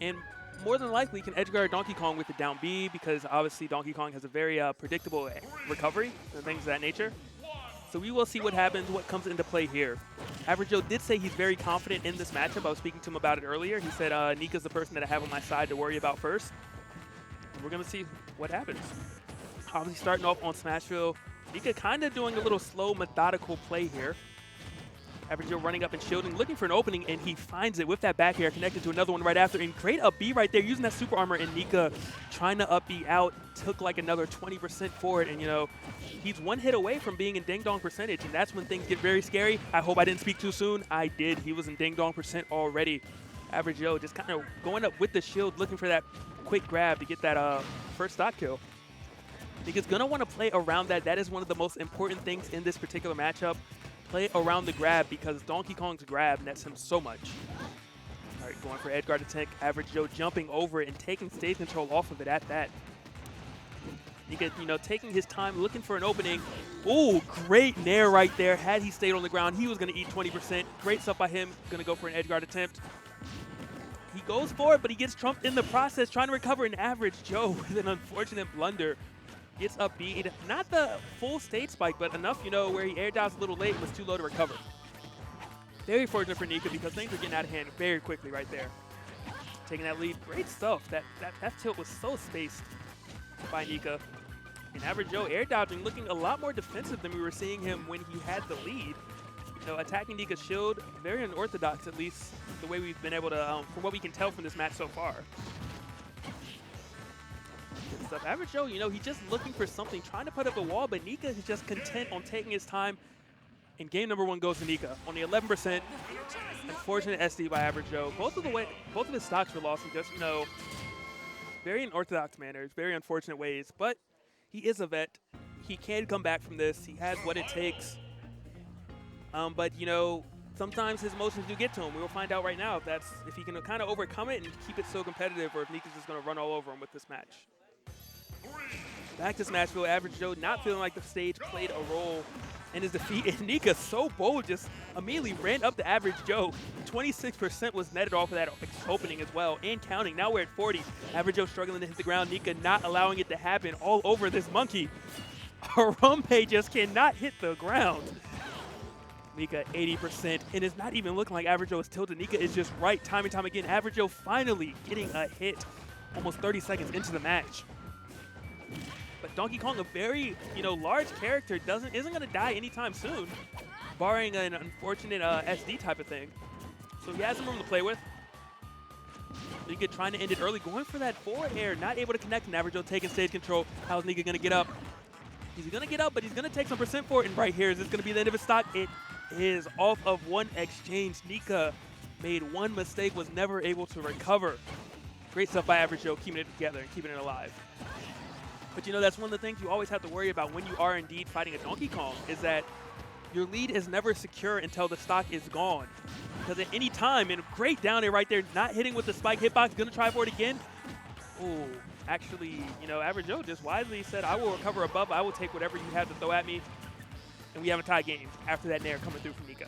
And more than likely can edgeguard Donkey Kong with the down B because obviously Donkey Kong has a very predictable recovery and things of that nature. So we will see what happens, what comes into play here. Average Joe did say he's very confident in this matchup. I was speaking to him about it earlier. He said Nika's the person that I have on my side to worry about first. And we're going to see what happens. Obviously starting off on Smashville. Nika kind of doing a little slow, methodical play here. Average Joe running up and shielding, looking for an opening, and he finds it with that back air, connected to another one right after. And great up B right there, using that super armor, and Nika trying to up B out, took like another 20% for it. And, you know, he's one hit away from being in ding dong percentage, and that's when things get very scary. I hope I didn't speak too soon. I did. He was in ding dong percent already. Average Joe just kind of going up with the shield, looking for that quick grab to get that first stock kill. Nika's going to want to play around that. That is one of the most important things in this particular matchup. Play around the grab because Donkey Kong's grab nets him so much. All right, going for Edguard attack. Average Joe jumping over it and taking stage control off of it at that. Nika, you know, taking his time, looking for an opening. Ooh, great nair right there. Had he stayed on the ground, he was going to eat 20%. Great stuff by him. Going to go for an Edguard attempt. He goes for it, but he gets trumped in the process, trying to recover an Average Joe with an unfortunate blunder. Gets up B, not the full stage spike, but enough, you know, where he air dodged a little late, was too low to recover. Very fortunate for Nika because things are getting out of hand very quickly right there. Taking that lead, great stuff. That tilt was so spaced by Nika. And Average Joe air dodging, looking a lot more defensive than we were seeing him when he had the lead. You know, attacking Nika's shield, very unorthodox, at least the way we've been able to, from what we can tell from this match so far. Stuff. Average Joe, you know, he's just looking for something, trying to put up a wall, but Nika is just content on taking his time. And game number 1 goes to Nika. Only 11%. Unfortunate SD by Average Joe. Both of his stocks were lost in just, you know, very unorthodox manners, very unfortunate ways. But he is a vet. He can come back from this. He has what it takes. But, you know, sometimes his emotions do get to him. We will find out right now if he can kind of overcome it and keep it so competitive, or if Nika's just going to run all over him with this match. Back to Smashville, Average Joe not feeling like the stage played a role in his defeat. And Nika, so bold, just immediately ran up to Average Joe. 26% was netted off of that opening as well, and counting. Now we're at 40. Average Joe struggling to hit the ground. Nika not allowing it to happen all over this monkey. Harambe just cannot hit the ground. Nika 80%, and it's not even looking like Average Joe is tilted. Nika is just right time and time again. Average Joe finally getting a hit almost 30 seconds into the match. But Donkey Kong, a very, you know, large character, isn't going to die anytime soon, barring an unfortunate SD type of thing. So he has some room to play with. Nika trying to end it early, going for that forward air, not able to connect, and Average Joe taking stage control. How's Nika going to get up? He's going to get up, but he's going to take some percent for it. And right here, is this going to be the end of his stock? It is off of one exchange. Nika made one mistake, was never able to recover. Great stuff by Average Joe, keeping it together and keeping it alive. But, you know, that's one of the things you always have to worry about when you are indeed fighting a Donkey Kong, is that your lead is never secure until the stock is gone. Because at any time, and great down air right there, not hitting with the spike hitbox, going to try for it again. Ooh, actually, you know, Average Joe just wisely said, I will recover above, I will take whatever you have to throw at me. And we have a tie game after that nair coming through from Nika.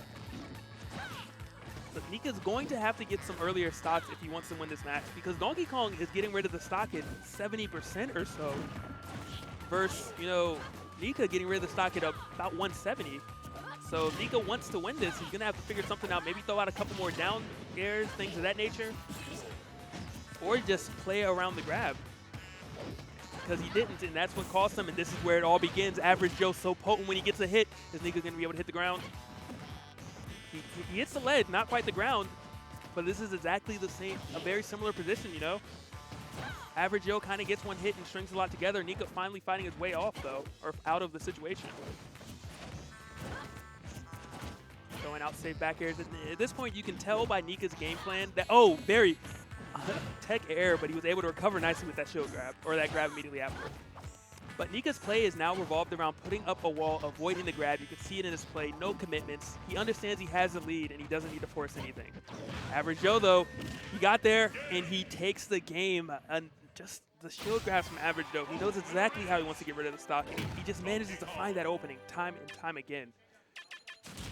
So Nika's going to have to get some earlier stocks if he wants to win this match, because Donkey Kong is getting rid of the stock at 70% or so, versus, you know, Nika getting rid of the stock at about 170. So if Nika wants to win this, he's going to have to figure something out, maybe throw out a couple more down airs, things of that nature, or just play around the grab. Because he didn't, and that's what cost him, and this is where it all begins. Average Joe so potent when he gets a hit, is Nika going to be able to hit the ground? He hits the ledge, not quite the ground, but this is exactly the same, a very similar position, you know? Average Joe kind of gets one hit and strings a lot together. Nika finally fighting his way off, though, or out of the situation. Going out safe back airs. At this point, you can tell by Nika's game plan that, oh, very tech air, but he was able to recover nicely with that shield grab, or that grab immediately after. But Nika's play is now revolved around putting up a wall, avoiding the grab. You can see it in his play, no commitments. He understands he has the lead, and he doesn't need to force anything. Average Joe, though, he got there, and he takes the game. And just the shield grabs from Average Joe. He knows exactly how he wants to get rid of the stock, and he just manages to find that opening time and time again.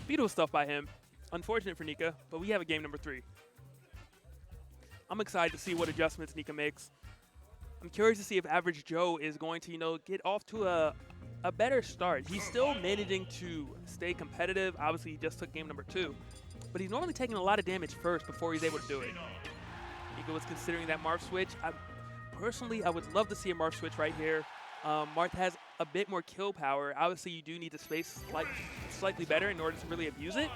Beautiful stuff by him. Unfortunate for Nika, but we have a game number 3. I'm excited to see what adjustments Nika makes. I'm curious to see if Average Joe is going to, you know, get off to a better start. He's still managing to stay competitive. Obviously, he just took game number 2. But he's normally taking a lot of damage first before he's able to do it. Nika was considering that Marth switch. Personally, I would love to see a Marth switch right here. Marth has a bit more kill power. Obviously, you do need to space slightly better in order to really abuse it.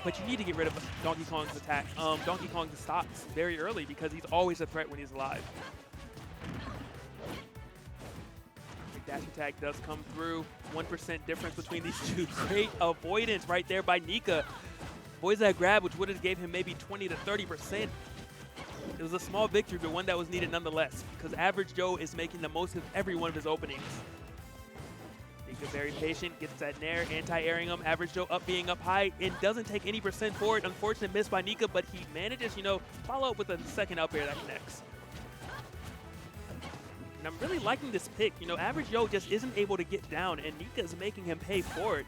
But you need to get rid of Donkey Kong's attack, Donkey Kong's stocks very early because he's always a threat when he's alive. The dash attack does come through. 1% difference between these two. Great avoidance right there by Nika. Avoids that grab, which would have gave him maybe 20 to 30%. It was a small victory, but one that was needed nonetheless, because Average Joe is making the most of every one of his openings. Nika very patient, gets that nair, anti-airing him. Average Joe being up high and doesn't take any percent for it. Unfortunate miss by Nika, but he manages, you know, follow up with a second up air that connects. And I'm really liking this pick. You know, Average Joe just isn't able to get down, and Nika's making him pay for it.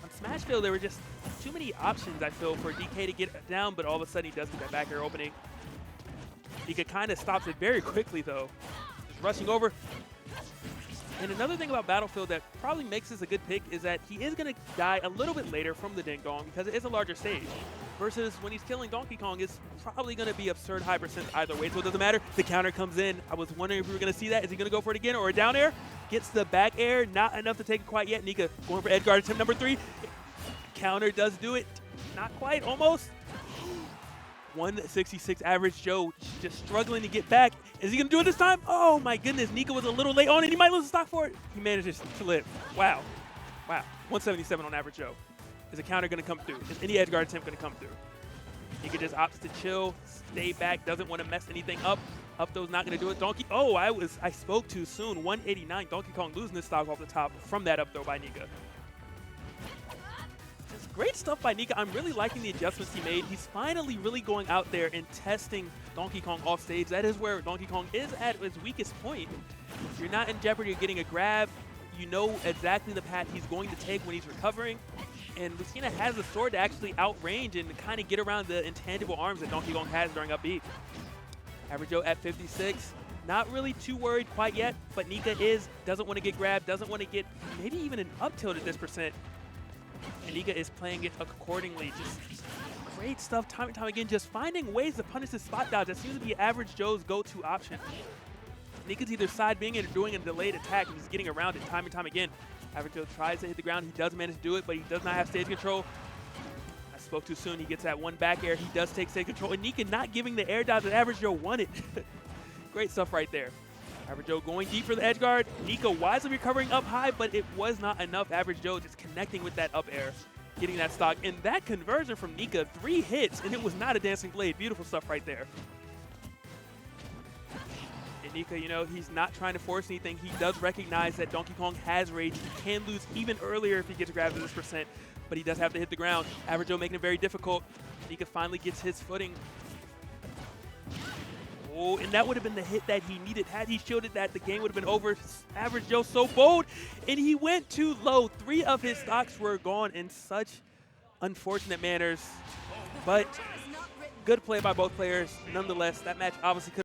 On Smashville, there were just too many options, I feel, for DK to get down, but all of a sudden he does get that back air opening. Nika kind of stops it very quickly, though. Just rushing over. And another thing about Battlefield that probably makes this a good pick is that he is going to die a little bit later from the ding dong because it is a larger stage. Versus when he's killing Donkey Kong, it's probably going to be absurd high percent either way, so it doesn't matter. The counter comes in. I was wondering if we were going to see that. Is he going to go for it again or a down air? Gets the back air, not enough to take it quite yet. Nika going for edge guard attempt number 3. Counter does do it. Not quite, almost. 166 Average Joe just struggling to get back. Is he going to do it this time? Oh my goodness, Nika was a little late on and he might lose the stock for it. He manages to live. Wow. Wow. 177 on Average Joe. Is a counter going to come through? Is any edge guard attempt going to come through? Nika just opts to chill, stay back, doesn't want to mess anything up. Up throw's not going to do it. Donkey, oh, I spoke too soon. 189, Donkey Kong losing this stock off the top from that up throw by Nika. Just great stuff by Nika. I'm really liking the adjustments he made. He's finally really going out there and testing Donkey Kong off stage. That is where Donkey Kong is at his weakest point. You're not in jeopardy of getting a grab. You know exactly the path he's going to take when he's recovering. And Lucina has the sword to actually outrange and kind of get around the intangible arms that Donkey Kong has during up B. Average Joe at 56. Not really too worried quite yet, but Nika doesn't want to get grabbed, doesn't want to get maybe even an up tilt at this percent. And Nika is playing it accordingly. Just great stuff time and time again, just finding ways to punish the spot dodge. That seems to be Average Joe's go-to option. Nika's either side being it or doing a delayed attack and just getting around it time and time again. Average Joe tries to hit the ground. He does manage to do it, but he does not have stage control. I spoke too soon. He gets that one back air. He does take stage control. And Nika not giving the air dodge that Average Joe wanted. Great stuff right there. Average Joe going deep for the edge guard. Nika wisely recovering up high, but it was not enough. Average Joe just connecting with that up air, getting that stock. And that conversion from Nika, 3 hits, and it was not a dancing blade. Beautiful stuff right there. Nika, you know, he's not trying to force anything. He does recognize that Donkey Kong has rage. He can lose even earlier if he gets grabbed at this percent, but he does have to hit the ground. Average Joe making it very difficult. Nika finally gets his footing. Oh, and that would have been the hit that he needed. Had he shielded that, the game would have been over. Average Joe so bold, and he went too low. 3 of his stocks were gone in such unfortunate manners, but good play by both players. Nonetheless, that match obviously could